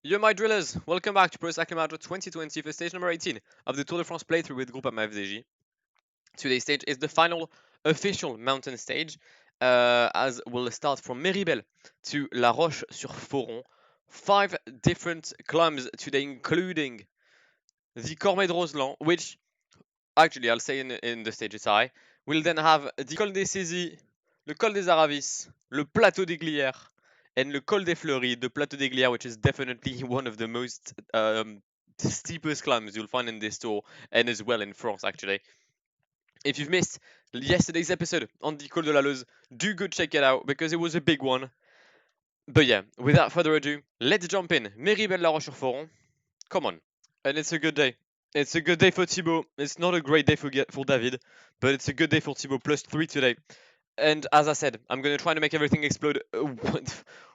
Yo my drillers, welcome back to Pro Cycling Manager 2020 for stage number 18 of the Tour de France playthrough with Groupama FDJ. Today's stage is the final official mountain stage, as we'll start from Méribel to La Roche sur Foron. 5 different climbs today, including the Cormet de Roseland, which actually I'll say in the stage it's high. We'll then have the Col des Saisies, le Col des Aravis, le Plateau des Glières, and le Col des Fleuries, the Plateau des Glières, which is definitely one of the most steepest climbs you'll find in this tour, and as well in France actually. If you've missed yesterday's episode on the Col de la Loze, do go check it out because it was a big one. But yeah, without further ado, let's jump in. Méribel La Roche-sur-Foron, come on. And it's a good day. It's a good day for Thibaut. It's not a great day for David, but it's a good day for Thibaut. +3 today. And as I said, I'm going to try to make everything explode.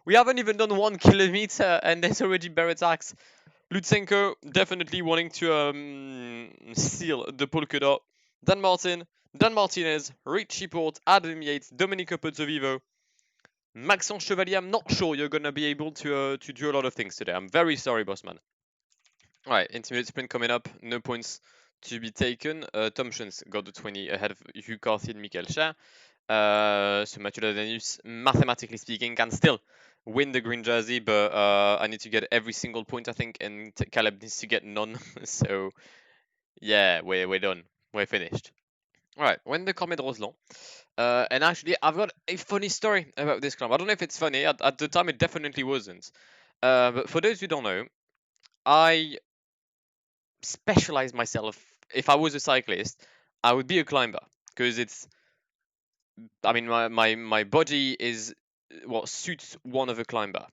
We haven't even done 1 kilometer, and there's already bear attacks. Lutsenko definitely wanting to seal the polka dot. Dan Martin, Dan Martinez, Richie Port, Adam Yates, Domenico Pozzovivo, Maxence Chevalier. I'm not sure you're going to be able to do a lot of things today. I'm very sorry, bossman. Alright, intermediate sprint coming up, no points to be taken. Thompson's got the 20 ahead of Hugh Carthy and Michael Scher. So Mathieu Ladanius, mathematically speaking, can still win the green jersey, but I need to get every single point, I think, and Caleb needs to get none. So yeah, we're done. We're finished. Alright, when the Cormet de Roseland. And actually, I've got a funny story about this climb. I don't know if it's funny. At the time, it definitely wasn't. But for those who don't know, I specialize myself. If I was a cyclist, I would be a climber because it's. I mean, my body is what suits one of a climber.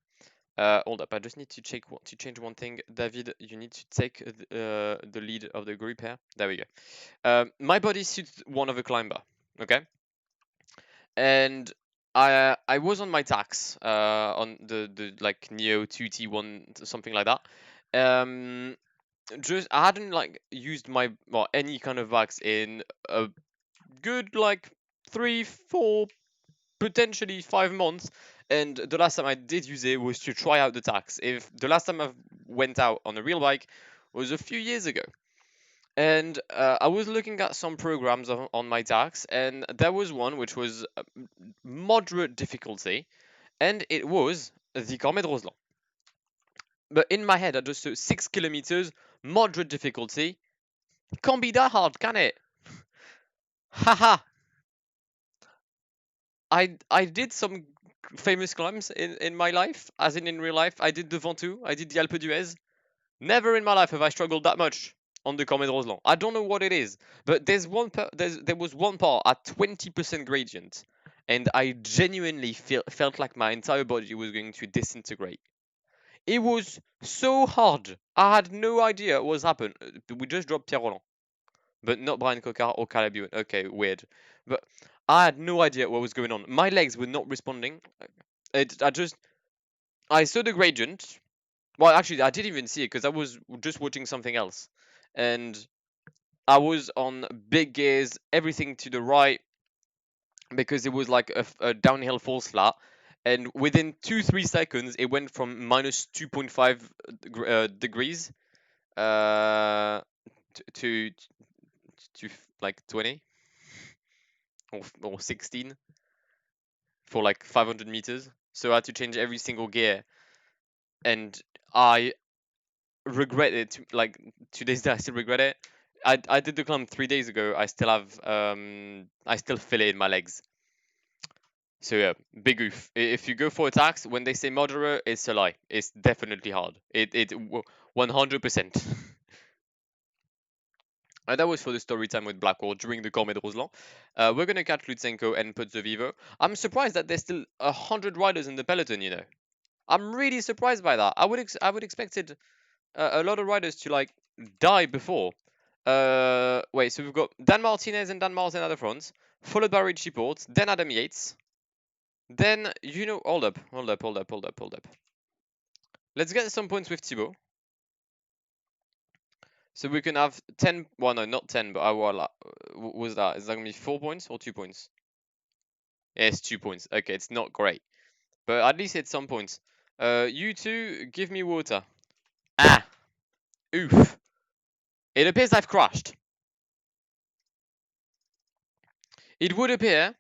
Hold up, I just need to change one thing. David, you need to take the lead of the group here. There we go. My body suits one of a climber. Okay, and I was on my tax on the like Neo 2T1 something like that. Um, just I hadn't like used my any kind of wax in a good like 3, 4, potentially 5 months. And the last time I did use it was to try out the tax. If the last time I went out on a real bike was a few years ago. And I was looking at some programs on my tax, and there was one which was moderate difficulty, and it was the Cormet de Roseland. But in my head, I just saw 6 kilometers, moderate difficulty. Can't be that hard, can it? Haha. I did some famous climbs in my life, as in real life. I did the Ventoux, I did the Alpe d'Huez. Never in my life have I struggled that much on the Cormet de Roseland. I don't know what it is, but there was one part at 20% gradient, and I genuinely felt like my entire body was going to disintegrate. It was so hard. I had no idea what was happened. We just dropped Pierre Roland, but not Brian Cocard or Caleb Ewan. Okay, weird. But I had no idea what was going on. My legs were not responding. I saw the gradient. Well, actually, I didn't even see it because I was just watching something else, and I was on big gears, everything to the right, because it was like a downhill full flat. And within 2-3 seconds, it went from minus 2.5 degrees uh, to like 20 or 16 for like 500 meters. So I had to change every single gear, and I regret it. Like to this day, I still regret it. I did the climb 3 days ago. I still feel it in my legs. So yeah, big oof. If you go for attacks, when they say moderate, it's a lie. It's definitely hard. 100%. And that was for the story time with Blackwar during the Cormet de Roseland. We're gonna catch Lutsenko and Pozzovivo. I'm surprised that there's still 100 riders in the peloton. I'm really surprised by that. I would expected a lot of riders to like die before. Wait, so we've got Dan Martinez and Dan Martin at the front, followed by Richie Port, then Adam Yates, then hold up. Let's get some points with Thibaut. So we can have 10. Well, no, not 10, but what was that? Is that gonna be 4 points or 2 points? Yeah, it's 2 points. Okay, it's not great, but at least it's some points. You two, give me water. Ah, oof. It appears I've crashed. It would appear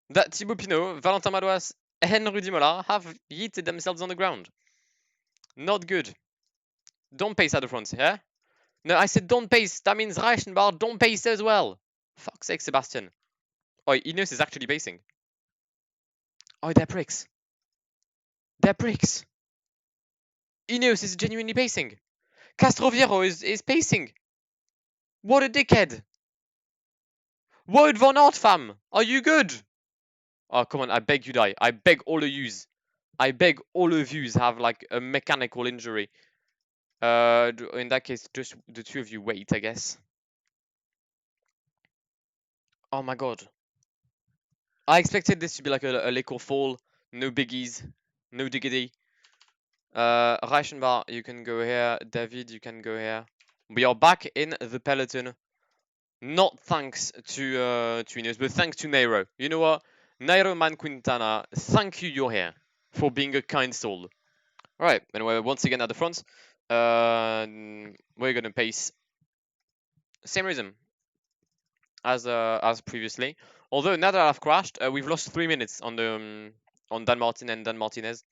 that Thibaut Pinot, Valentin Madouas, and Rudy Mollard have yeeted themselves on the ground. Not good. Don't pace at the front, yeah? No, I said don't pace. That means Reichenbach, don't pace as well. Fuck's sake, Sebastian. Oh, Ineos is actually pacing. Oh, they're pricks. They're pricks. Ineos is genuinely pacing. Castroviero is pacing. What a dickhead. Wout van Aert, fam. Are you good? Oh, come on. I beg you die. I beg all of yous. I beg all of yous have like a mechanical injury. In that case, just the two of you wait, I guess. Oh my god. I expected this to be like a liquor fall. No biggies. No diggity. Reichenbach, you can go here. David, you can go here. We are back in the peloton. Not thanks to Ineos, but thanks to Nairo. You know what? Nairo Man Quintana, thank you, you're here for being a kind soul. Alright, and we're once again at the front. We're gonna pace same rhythm as previously. Although now that I've crashed, we've lost 3 minutes on the on Dan Martin and Dan Martinez.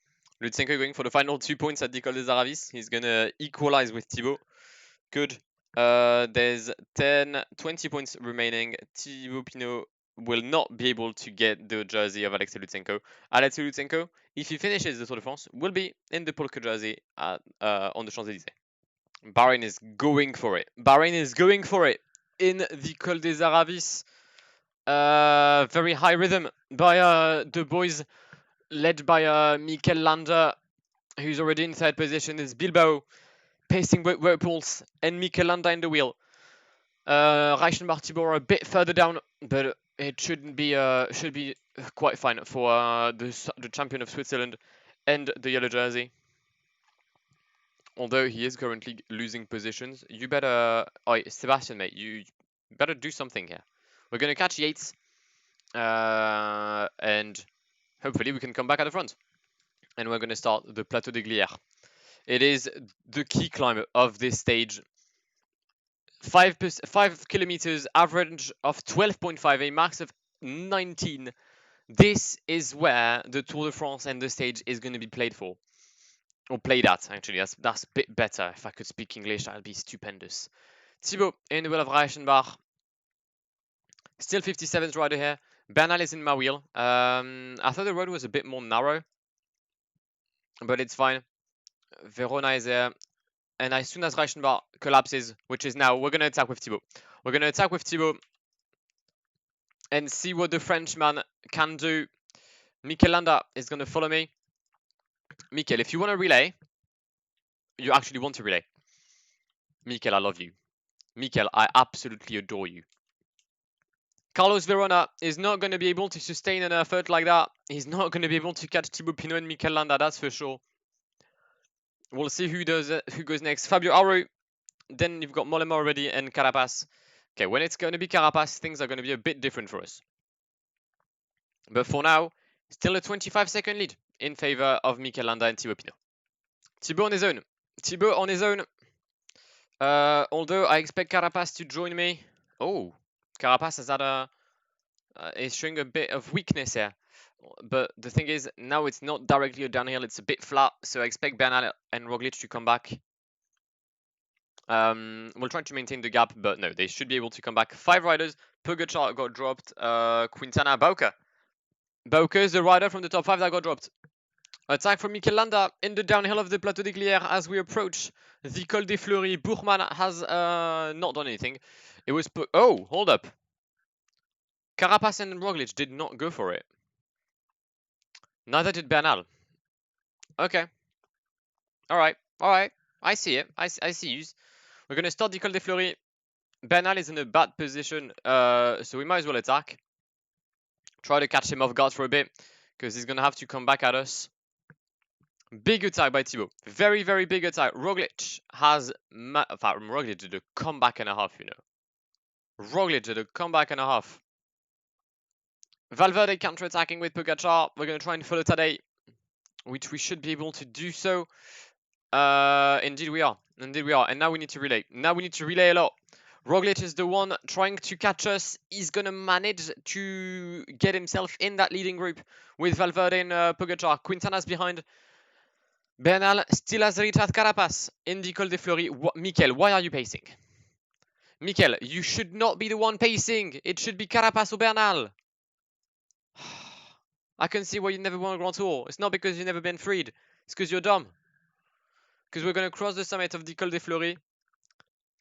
Lutsenko going for the final 2 points at the Col des Aravis. He's gonna equalize with Thibaut. Good. There's 20 points remaining. Thibaut Pinot will not be able to get the jersey of Alexei Lutsenko. Alexei Lutsenko, if he finishes the Tour de France, will be in the polka jersey at, on the Champs-Élysées. Bahrain is going for it. Bahrain is going for it in the Col des Aravis. Very high rhythm by the boys led by Mikel Landa, who's already in third position. Is Bilbao pacing with Pulse and Mikel Landa in the wheel. Reichenbach Thibaut are a bit further down, but it should be quite fine for the champion of Switzerland and the yellow jersey. Although he is currently losing positions, you better, Sebastian, mate, you better do something here. We're gonna catch Yates, and hopefully we can come back at the front. And we're gonna start the Plateau de Glières. It is the key climb of this stage. 5 kilometers, average of 12.5, a max of 19. This is where the Tour de France and the stage is going to be played for. Or played at, actually. That's a bit better. If I could speak English, that would be stupendous. Thibaut in the wheel of Reichenbach. Still 57th rider here. Bernal is in my wheel. I thought the road was a bit more narrow, but it's fine. Verona is there. And as soon as Reichenbach collapses, which is now, we're going to attack with Thibaut. We're going to attack with Thibaut and see what the Frenchman can do. Mikel Landa is going to follow me. Mikel, if you want to relay, you actually want to relay. Mikel, I love you. Mikel, I absolutely adore you. Carlos Verona is not going to be able to sustain an effort like that. He's not going to be able to catch Thibaut Pinot and Mikel Landa, that's for sure. We'll see who goes next. Fabio Aru. Then you've got Mollema already and Carapaz. Okay, when it's going to be Carapaz, things are going to be a bit different for us. But for now, still a 25-second lead in favor of Mikel Landa and Thibaut Pinot. Thibaut on his own. Thibaut on his own. Although I expect Carapaz to join me. Oh, Carapaz has had is showing a bit of weakness here. But the thing is, now it's not directly a downhill, it's a bit flat. So I expect Bernal and Roglic to come back. We'll try to maintain the gap, but no, they should be able to come back. 5 riders. Pogacar got dropped. Quintana, Bauke. Bauke is the rider from the top 5 that got dropped. Attack from Mikel Landa in the downhill of the Plateau de Glières as we approach the Col des Fleuries. Buchmann has not done anything. It was oh, hold up. Carapaz and Roglic did not go for it. Neither did Bernal. Okay. Alright. Alright. I see it. I see you. We're going to start the Col des Fleuries. Bernal is in a bad position, so we might as well attack. Try to catch him off guard for a bit, because he's going to have to come back at us. Big attack by Thibaut. Very, very big attack. Roglic has... Roglic did a comeback and a half, you know. Roglic did a comeback and a half. Valverde counter-attacking with Pogacar. We're going to try and follow Tadej, which we should be able to do so. Indeed we are. Indeed we are. And now we need to relay. Now we need to relay a lot. Roglic is the one trying to catch us. He's gonna manage to get himself in that leading group with Valverde and Pogacar. Quintana's behind. Bernal still has Richard Carapaz in the Col de Fleury. Mikel, why are you pacing? Mikel, you should not be the one pacing. It should be Carapaz or Bernal. I can see why you never won a Grand Tour. It's not because you've never been freed. It's because you're dumb. Because we're going to cross the summit of the Col de Fleury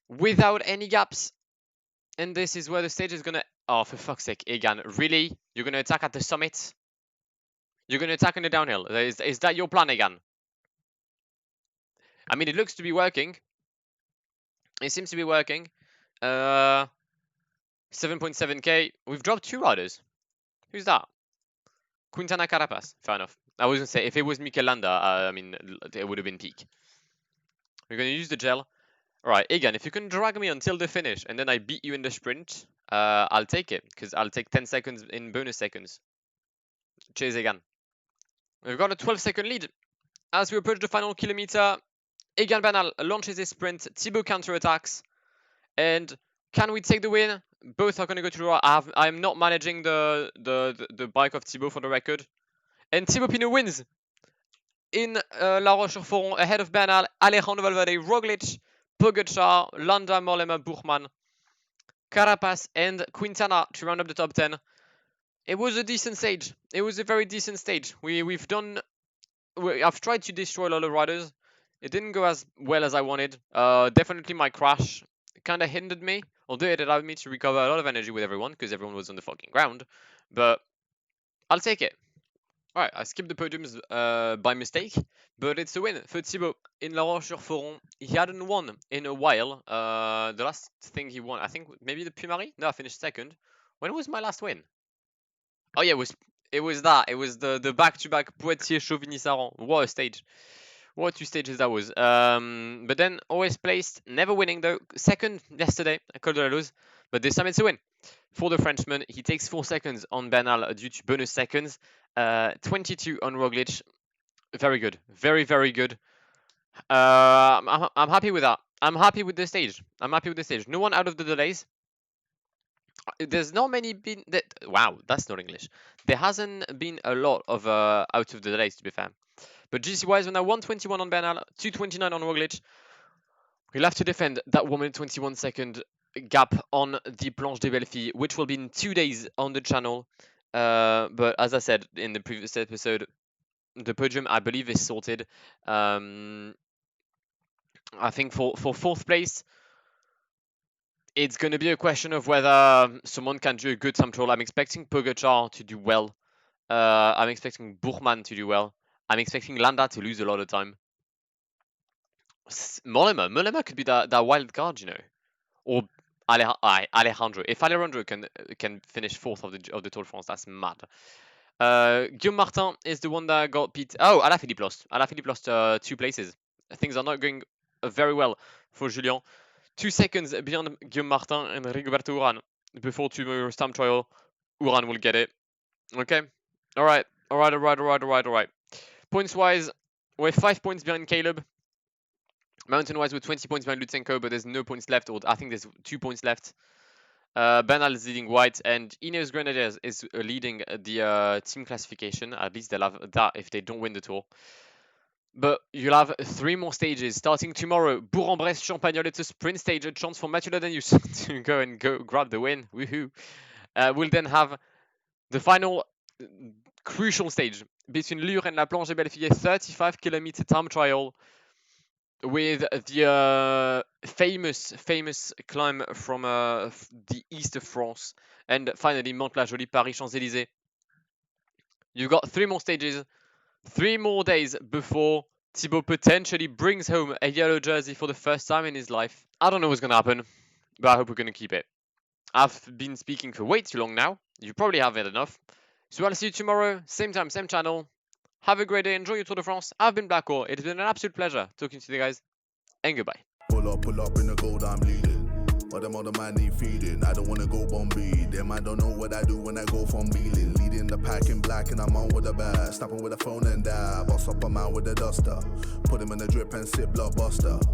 without any gaps. And this is where the stage is going to... Oh, for fuck's sake, Egan. Really? You're going to attack at the summit? You're going to attack on the downhill? Is that your plan, Egan? I mean, it looks to be working. It seems to be working. 7.7k. We've dropped 2 riders. Who's that? Quintana Carapaz. Fair enough. I was going to say, if it was Mikel Landa, I mean, it would have been peak. We're going to use the gel. Alright, Egan, if you can drag me until the finish and then I beat you in the sprint, I'll take it. Because I'll take 10 seconds in bonus seconds. Cheers, Egan. We've got a 12-second lead. As we approach the final kilometer, Egan Bernal launches his sprint. Thibaut counterattacks. And can we take the win? Both are going to go to the right. I'm not managing the bike of Thibaut for the record. And Thibaut Pinot wins in La Roche-sur-Foron ahead of Bernal, Alejandro Valverde, Roglic, Pogacar, Landa, Mollema, Buchmann, Carapaz, and Quintana to round up the top 10. It was a decent stage. It was a very decent stage. I've tried to destroy a lot of riders. It didn't go as well as I wanted. Definitely my crash kind of hindered me, although it allowed me to recover a lot of energy with everyone because everyone was on the fucking ground. But I'll take it. Alright, I skipped the podiums by mistake, but it's a win for Thibaut in La Roche-sur-Foron. He hadn't won in a while. The last thing he won, I think maybe the Puy-Marie? No, I finished second. When was my last win? Oh yeah, it was that. It was the back-to-back Poitiers-Chauvigny-Saran. What a stage. What 2 stages that was. But then always placed, never winning though. Second yesterday at Col de la Loze, but this time it's a win. For the Frenchman, he takes 4 seconds on Bernal due to bonus seconds. 22 on Roglic. Very good. Very, very good. I'm happy with that. I'm happy with the stage. I'm happy with the stage. No one out of the delays. There's not many been... Wow, that's not English. There hasn't been a lot of out of the delays, to be fair. But GC-wise, we're now 121 on Bernal, 229 on Roglic. We'll have to defend that 1 minute 21 second gap on the Planche des Belles Filles, which will be in 2 days on the channel. But as I said in the previous episode, the podium, I believe, is sorted. I think for 4th place, it's going to be a question of whether someone can do a good time trial. I'm expecting Pogacar to do well. I'm expecting Buchmann to do well. I'm expecting Landa to lose a lot of time. Mollema could be that wild card, you know. Or Alejandro. If Alejandro can finish 4th of the Tour de France, that's mad. Guillaume Martin is the one that got beat. Oh, Alaphilippe lost. Alaphilippe lost 2 places. Things are not going very well for Julien. 2 seconds beyond Guillaume Martin and Rigoberto Urán before tomorrow's time trial. Urán will get it. Okay. All right. Points-wise, we're 5 points behind Caleb. Mountain-wise, we're 20 points behind Lutsenko, but there's no points left, or I think there's 2 points left. Bernal is leading white, and Ineos Grenadiers is leading the team classification. At least they'll have that if they don't win the Tour. But you'll have 3 more stages starting tomorrow. Bourg-en-Bresse-Champagnole, it's a sprint stage, a chance for Mathieu Ladanius to go grab the win. Woohoo! We'll then have the final crucial stage between Lure and La Planche des Belles Filles, 35-kilometer time trial with the famous climb from the east of France, and finally Mantes-la-Jolie, Paris, Champs-Élysées. You've got 3 more stages, 3 more days before Thibaut potentially brings home a yellow jersey for the first time in his life. I don't know what's going to happen, but I hope we're going to keep it. I've been speaking for way too long now. You probably have had enough. So I'll see you tomorrow, same time, same channel. Have a great day. Enjoy your Tour de France. I've been Blackwar. It's been an absolute pleasure talking to you guys. And goodbye. Pull up in the gold, I'm leading. But them other man need feeding. I don't wanna go Bombay. Them I don't know what I do when I go from Beeling. Leading the pack in black and I'm on with a bag. Snapping with a phone and dab. Boss up a man with a duster. Put him in the drip and sip blockbuster.